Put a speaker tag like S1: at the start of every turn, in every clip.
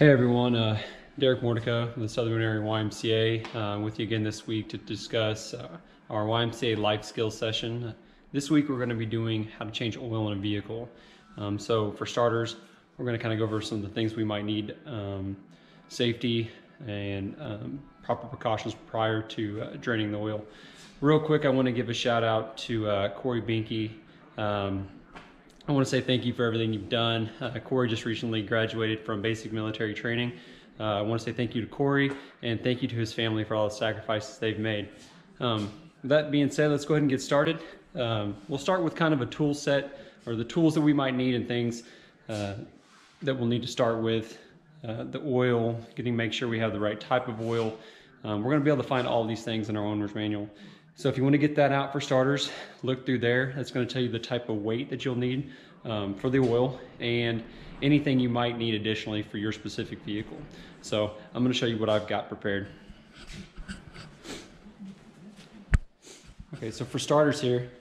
S1: Hey everyone, Derek Mordica from the Southern Area YMCA with you again this week to discuss our YMCA life skills session. This week we're going to be doing how to change oil in a vehicle. So for starters, we're going to kind of go over some of the things we might need, safety and proper precautions prior to draining the oil. Real quick, I want to give a shout out to Corey Binky. I want to say thank you for everything you've done. Corey just recently graduated from basic military training. I want to say thank you to Corey and thank you to his family for all the sacrifices they've made. That being said, let's go ahead and get started. We'll start with kind of a tool set, or the tools that we might need and things that we'll need to start with. The oil, make sure we have the right type of oil. We're going to be able to find all these things in our owner's manual. So if you want to get that out for starters, look through there. That's going to tell you the type of weight that you'll need for the oil and anything you might need additionally for your specific vehicle. So I'm going to show you what I've got prepared. Okay, so for starters here,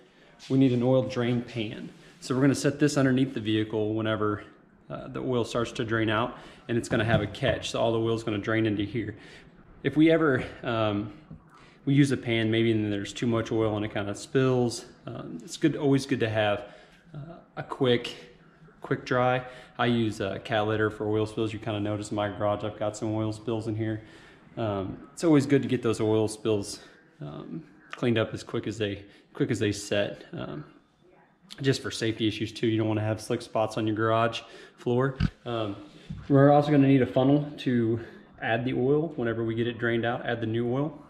S1: we need an oil drain pan. So we're going to set this underneath the vehicle whenever the oil starts to drain out, and it's going to have a catch. So all the oil is going to drain into here. If we ever we use a pan, maybe and there's too much oil and it kind of spills, it's always good to have a quick dry. I use cat litter for oil spills. You kind of notice in my garage I've got some oil spills in here. It's always good to get those oil spills cleaned up as quick as they set, just for safety issues too. You don't want to have slick spots on your garage floor. We're also going to need a funnel to add the oil whenever we get it drained out, add the new oil.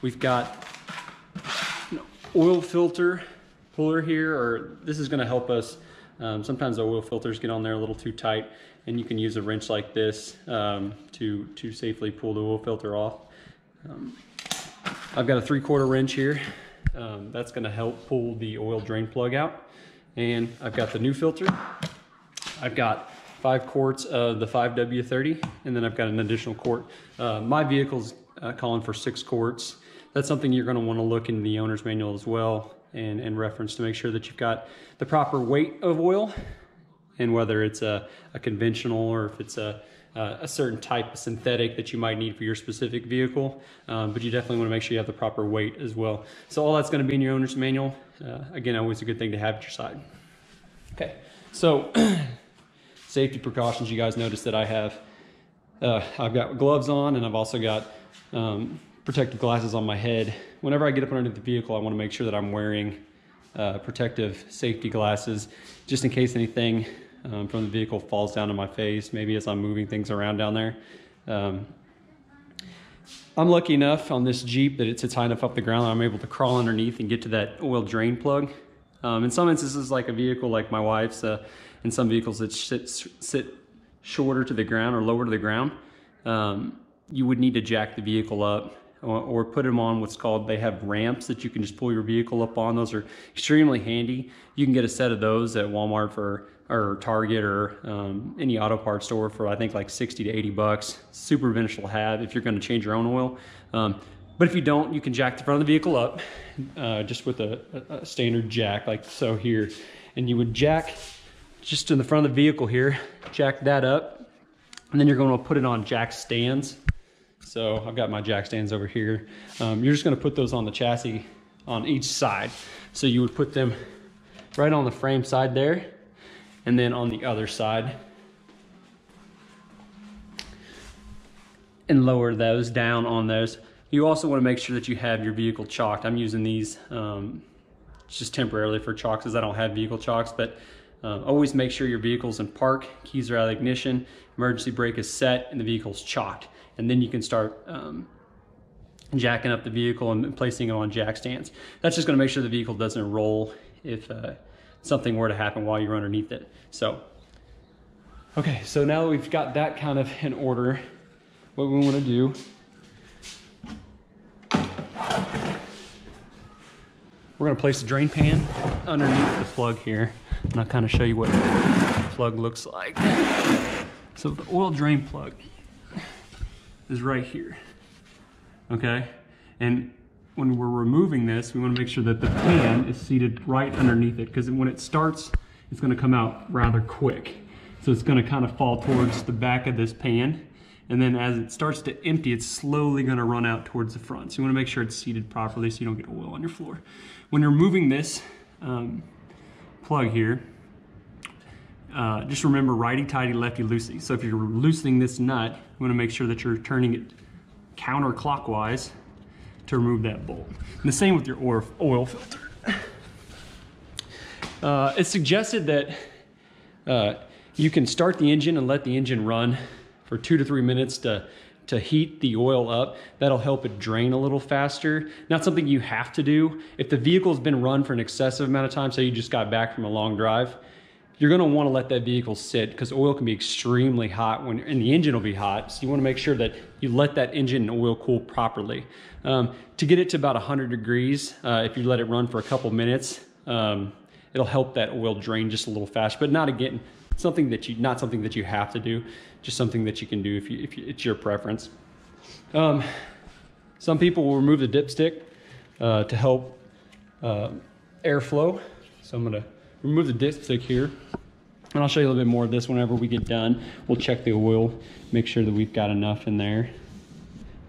S1: We've got an oil filter puller here, or this is going to help us. Sometimes the oil filters get on there a little too tight, and you can use a wrench like this to safely pull the oil filter off. I've got a 3/4 wrench here. That's going to help pull the oil drain plug out. And I've got the new filter. I've got 5 quarts of the 5W30, and then I've got an additional quart. My vehicle's calling for 6 quarts. That's something you're going to want to look in the owner's manual as well and reference to make sure that you've got the proper weight of oil, and whether it's a conventional or if it's a certain type of synthetic that you might need for your specific vehicle. But you definitely want to make sure you have the proper weight as well. So all that's going to be in your owner's manual. Again, always a good thing to have at your side. Okay, so safety precautions. You guys notice that I have, I've got gloves on, and I've also got protective glasses on my head. Whenever I get up underneath the vehicle, I want to make sure that I'm wearing protective safety glasses, just in case anything from the vehicle falls down on my face, maybe as I'm moving things around down there. I'm lucky enough on this Jeep that it sits high enough up the ground that I'm able to crawl underneath and get to that oil drain plug. In some instances, like a vehicle like my wife's, in some vehicles that sit shorter to the ground or lower to the ground, you would need to jack the vehicle up or put them on what's called, they have ramps that you can just pull your vehicle up on. Those are extremely handy. You can get a set of those at Walmart or Target or any auto parts store for I think like 60 to 80 bucks. Super beneficial to have if you're going to change your own oil. But if you don't, you can jack the front of the vehicle up just with a standard jack like so here. And you would jack just in the front of the vehicle here, jack that up, and then you're going to put it on jack stands. So I've got my jack stands over here. You're just going to put those on the chassis on each side. So you would put them right on the frame side there, and then on the other side, and lower those down on those. You also want to make sure that you have your vehicle chalked. I'm using these just temporarily for chocks, as I don't have vehicle chocks, but always make sure your vehicle's in park, keys are out of the ignition, emergency brake is set, and the vehicle's chalked. And then you can start jacking up the vehicle and placing it on jack stands. That's just going to make sure the vehicle doesn't roll if something were to happen while you're underneath it. So, okay, so now that we've got that kind of in order, what we want to do, we're going to place the drain pan underneath the plug here, and I'll kind of show you what the plug looks like. So the oil drain plug is right here, okay? And when we're removing this, we want to make sure that the pan is seated right underneath it, because when it starts, it's going to come out rather quick. So it's gonna kind of fall towards the back of this pan. And then as it starts to empty, it's slowly gonna run out towards the front. So you wanna make sure it's seated properly so you don't get oil on your floor. When you're removing this plug here, just remember righty-tighty, lefty-loosey. So if you're loosening this nut, you wanna make sure that you're turning it counterclockwise to remove that bolt. And the same with your oil filter. It's suggested that you can start the engine and let the engine run for 2 to 3 minutes to heat the oil up. That'll help it drain a little faster. Not something you have to do. If the vehicle's been run for an excessive amount of time, say you just got back from a long drive, you're gonna wanna let that vehicle sit because oil can be extremely hot and the engine will be hot. So you wanna make sure that you let that engine and oil cool properly. To get it to about 100 degrees, if you let it run for a couple minutes, it'll help that oil drain just a little faster, but not again, not something that you have to do, just something that you can do if it's your preference. Some people will remove the dipstick to help airflow. So I'm gonna remove the dipstick here, and I'll show you a little bit more of this whenever we get done. We'll check the oil, make sure that we've got enough in there.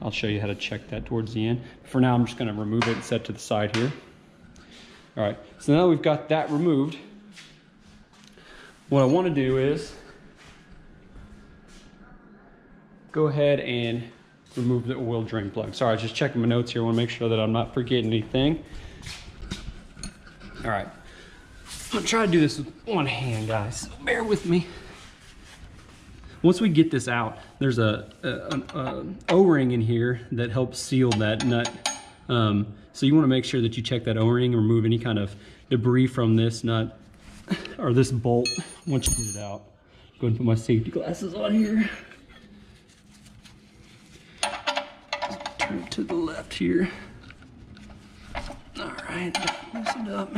S1: I'll show you how to check that towards the end. For now, I'm just gonna remove it and set it to the side here. All right, so now we've got that removed. What I wanna do is go ahead and remove the oil drain plug. Sorry, I was just checking my notes here. I wanna make sure that I'm not forgetting anything. All right, I'm gonna try to do this with one hand, guys, so bear with me. Once we get this out, there's an O-ring in here that helps seal that nut. So you wanna make sure that you check that O-ring and remove any kind of debris from this nut or this bolt once you get it out. Go ahead and put my safety glasses on here. Turn it to the left here. All right, loosen up.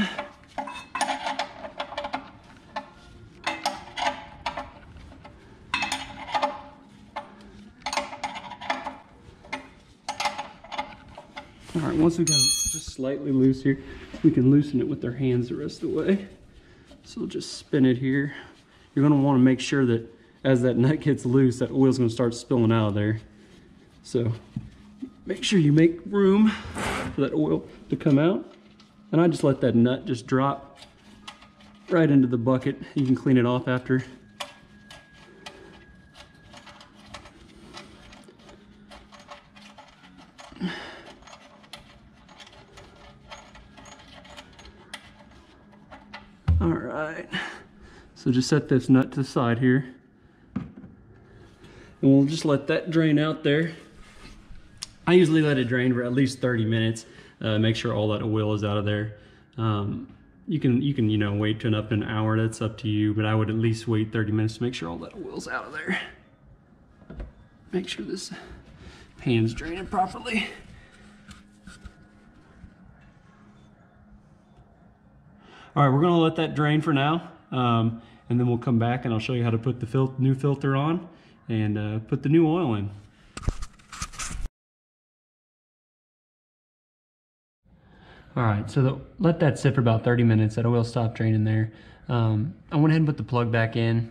S1: All right, once we got it just slightly loose here, we can loosen it with our hands the rest of the way. So we'll just spin it here. You're gonna wanna make sure that as that nut gets loose, that oil's gonna start spilling out of there. So make sure you make room for that oil to come out. And I just let that nut just drop right into the bucket. You can clean it off after. All right, so just set this nut to the side here. And we'll just let that drain out there. I usually let it drain for at least 30 minutes. Make sure all that oil is out of there. You can wait to up to an hour, that's up to you, but I would at least wait 30 minutes to make sure all that oil's out of there. Make sure this pan's draining properly. All right, we're gonna let that drain for now, and then we'll come back and I'll show you how to put the new filter on and put the new oil in. All right, so let that sit for about 30 minutes. That oil stopped draining there. I went ahead and put the plug back in.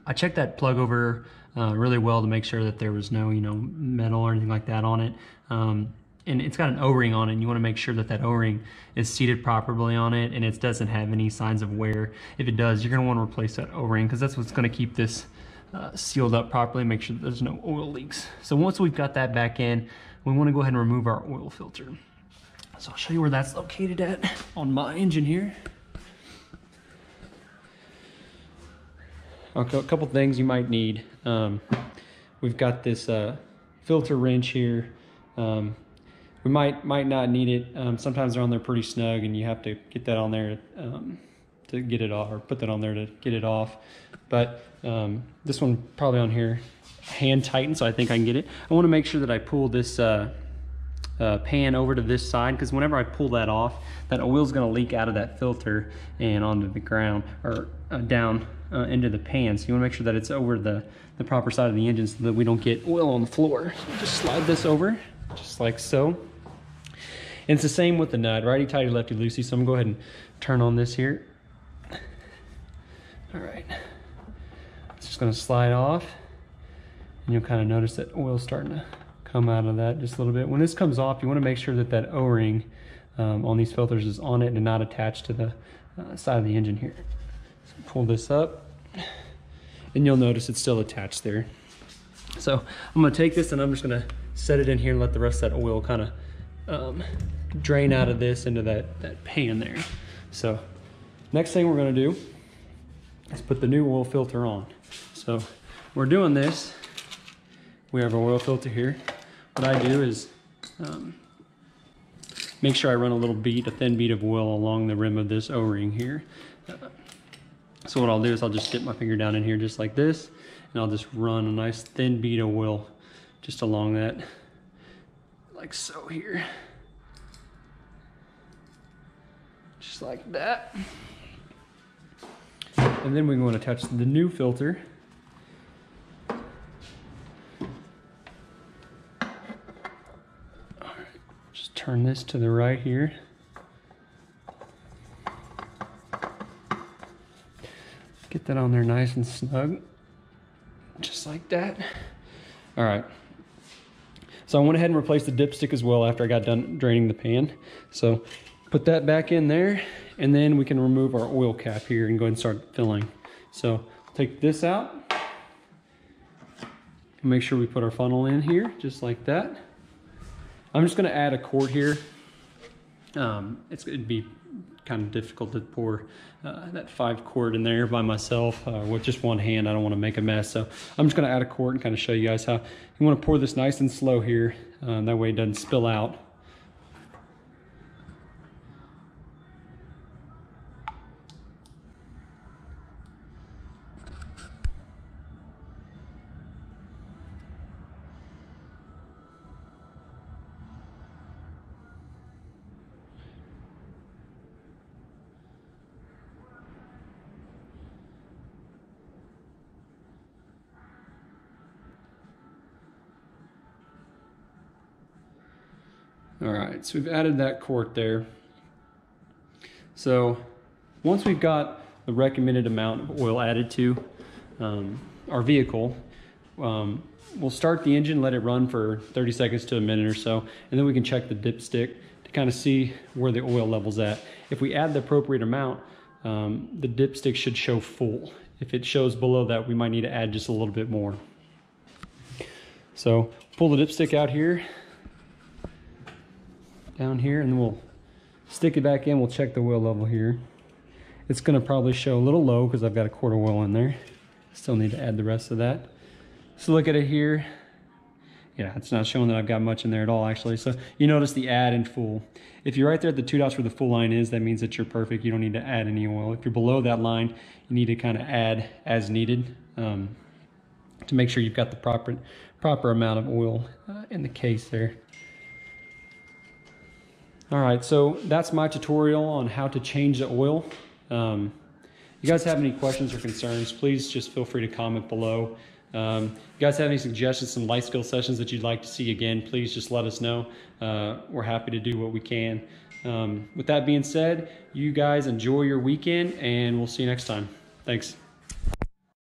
S1: I checked that plug over really well to make sure that there was no metal or anything like that on it. And it's got an O-ring on it, and you want to make sure that that O-ring is seated properly on it and it doesn't have any signs of wear. If it does, you're going to want to replace that O-ring because that's what's going to keep this sealed up properly, make sure that there's no oil leaks. So once we've got that back in, we want to go ahead and remove our oil filter. So I'll show you where that's located at on my engine here. Okay, a couple things you might need. We've got this filter wrench here. We might not need it. Sometimes they're on there pretty snug and you have to get that on there to get it off, or put that on there to get it off. But this one probably on here, hand tightened, so I think I can get it. I want to make sure that I pull this pan over to this side, because whenever I pull that off, that oil's going to leak out of that filter and onto the ground, or down into the pan. So you want to make sure that it's over the proper side of the engine so that we don't get oil on the floor. So just slide this over, just like so. And it's the same with the nut, righty tighty, lefty loosey. So I'm going to go ahead and turn on this here. All right. Just gonna slide off, and you'll kind of notice that oil's starting to come out of that just a little bit. When this comes off, you want to make sure that that O-ring on these filters is on it and not attached to the side of the engine here. So pull this up, and you'll notice it's still attached there. So I'm gonna take this and I'm just gonna set it in here and let the rest of that oil kind of drain out of this into that pan there. So next thing we're gonna do is put the new oil filter on. So we're doing this. We have our oil filter here. What I do is make sure I run a little bead, a thin bead of oil along the rim of this O-ring here. So what I'll do is I'll just dip my finger down in here just like this, and I'll just run a nice thin bead of oil just along that, like so here. Just like that. And then we're going to touch the new filter. Just turn this to the right here. Get that on there nice and snug, just like that. All right. So I went ahead and replaced the dipstick as well after I got done draining the pan. So put that back in there, and then we can remove our oil cap here and go ahead and start filling. So take this out. Make sure we put our funnel in here, just like that. I'm just gonna add a quart here. It'd be kind of difficult to pour that 5 quart in there by myself with just one hand. I don't want to make a mess, so I'm just going to add a quart and kind of show you guys how you want to pour this nice and slow here. That way it doesn't spill out. All right, so we've added that quart there. So once we've got the recommended amount of oil added to our vehicle, we'll start the engine, let it run for 30 seconds to a minute or so, and then we can check the dipstick to kind of see where the oil level's at. If we add the appropriate amount, the dipstick should show full. If it shows below that, we might need to add just a little bit more. So pull the dipstick out here, down here, and then we'll stick it back in. We'll check the oil level here. It's going to probably show a little low because I've got a quart of oil in there. Still need to add the rest of that. So look at it here. Yeah, it's not showing that I've got much in there at all, actually. So you notice the add and full. If you're right there at the 2 dots where the full line is, that means that you're perfect. You don't need to add any oil. If you're below that line, you need to kind of add as needed to make sure you've got the proper amount of oil in the case there. All right, so that's my tutorial on how to change the oil. You guys have any questions or concerns, please just feel free to comment below. You guys have any suggestions, some life skill sessions that you'd like to see again, please just let us know. We're happy to do what we can. With that being said, you guys enjoy your weekend, and we'll see you next time. Thanks.